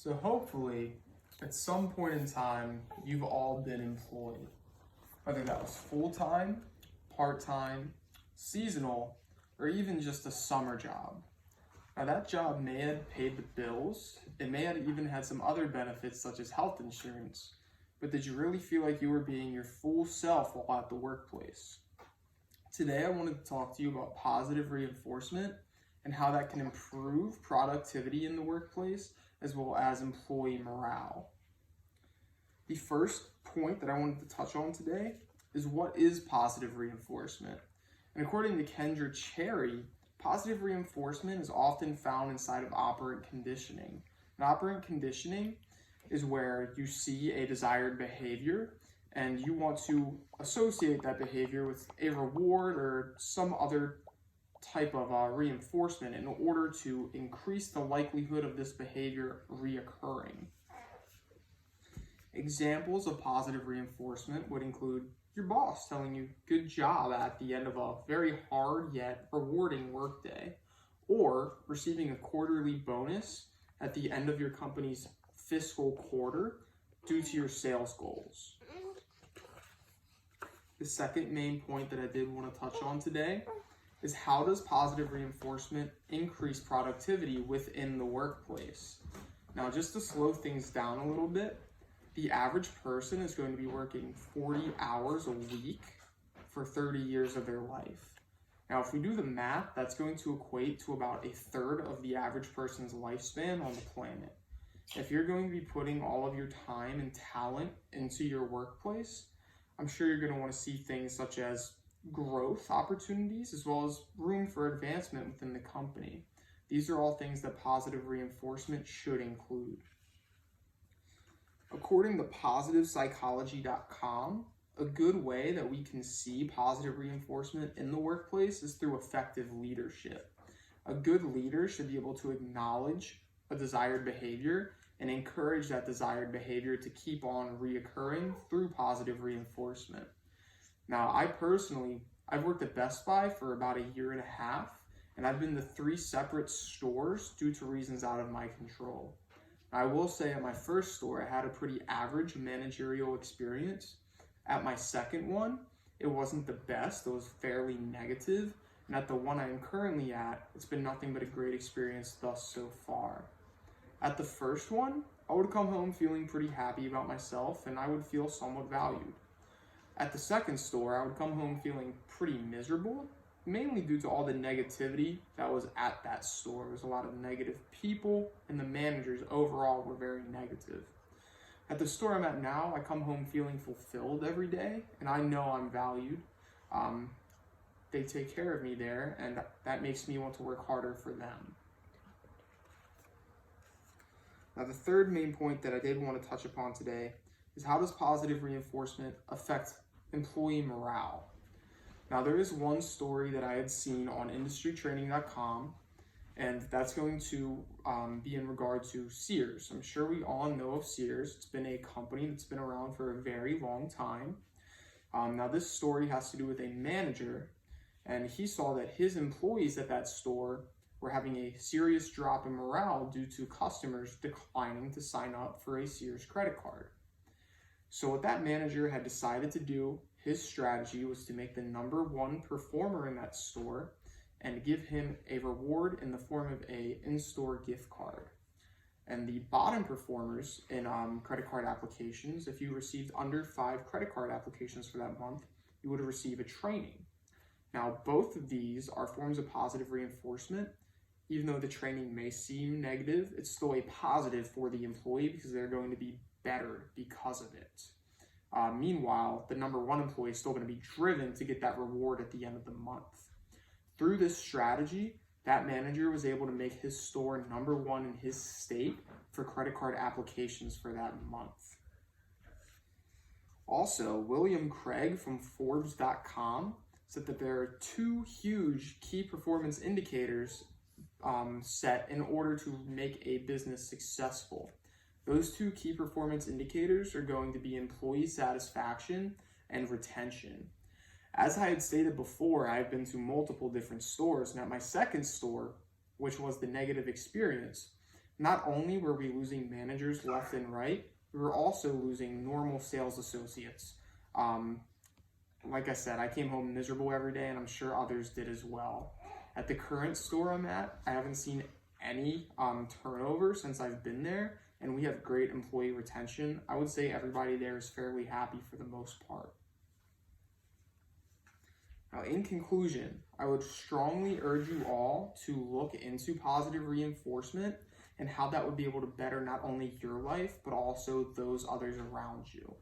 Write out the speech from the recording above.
So hopefully, at some point in time, you've all been employed, whether that was full-time, part-time, seasonal, or even just a summer job. Now that job may have paid the bills, it may have even had some other benefits such as health insurance, but did you really feel like you were being your full self while at the workplace? Today I wanted to talk to you about positive reinforcement and how that can improve productivity in the workplace as well as employee morale. The first point that I wanted to touch on today is what is positive reinforcement. And according to Kendra Cherry, positive reinforcement is often found inside of operant conditioning. And operant conditioning is where you see a desired behavior and you want to associate that behavior with a reward or some other type of reinforcement in order to increase the likelihood of this behavior reoccurring. Examples of positive reinforcement would include your boss telling you good job at the end of a very hard yet rewarding workday, or receiving a quarterly bonus at the end of your company's fiscal quarter due to your sales goals. The second main point that I did want to touch on today is how does positive reinforcement increase productivity within the workplace? Now, just to slow things down a little bit, the average person is going to be working 40 hours a week for 30 years of their life. Now, if we do the math, that's going to equate to about a third of the average person's lifespan on the planet. If you're going to be putting all of your time and talent into your workplace, I'm sure you're going to want to see things such as growth opportunities as well as room for advancement within the company. These are all things that positive reinforcement should include. According to positivepsychology.com, a good way that we can see positive reinforcement in the workplace is through effective leadership. A good leader should be able to acknowledge a desired behavior and encourage that desired behavior to keep on reoccurring through positive reinforcement. Now, I've worked at Best Buy for about a year and a half, and I've been to 3 separate stores due to reasons out of my control. I will say at my first store, I had a pretty average managerial experience. At my second one, it wasn't the best, it was fairly negative. And at the one I am currently at, it's been nothing but a great experience thus so far. At the first one, I would come home feeling pretty happy about myself and I would feel somewhat valued. At the second store, I would come home feeling pretty miserable, mainly due to all the negativity that was at that store. There was a lot of negative people and the managers overall were very negative. At the store I'm at now, I come home feeling fulfilled every day and I know I'm valued. They take care of me there and that makes me want to work harder for them. Now, the third main point that I did want to touch upon today is how does positive reinforcement affect employee morale? Now, there is one story that I had seen on industrytraining.com, and that's going to be in regard to Sears. I'm sure we all know of Sears. It's been a company that's been around for a very long time. Now, this story has to do with a manager, and he saw that his employees at that store were having a serious drop in morale due to customers declining to sign up for a Sears credit card. So what that manager had decided to do, his strategy was to make the number one performer in that store and give him a reward in the form of a in-store gift card. And the bottom performers in credit card applications, if you received under 5 credit card applications for that month, you would receive a training. Now, both of these are forms of positive reinforcement. Even though the training may seem negative, it's still a positive for the employee because they're going to be better because of it. Meanwhile, the number one employee is still going to be driven to get that reward at the end of the month. Through this strategy, that manager was able to make his store number one in his state for credit card applications for that month. Also, William Craig from Forbes.com said that there are 2 huge key performance indicators set in order to make a business successful. Those 2 key performance indicators are going to be employee satisfaction and retention. As I had stated before, I've been to multiple different stores, and at my second store, which was the negative experience, Not only were we losing managers left and right, we were also losing normal sales associates. Like I said, I came home miserable every day, and I'm sure others did as well. At the current store I'm at, I haven't seen any turnover since I've been there, and we have great employee retention. I would say everybody there is fairly happy for the most part. Now, in conclusion, I would strongly urge you all to look into positive reinforcement and how that would be able to better not only your life, but also those others around you.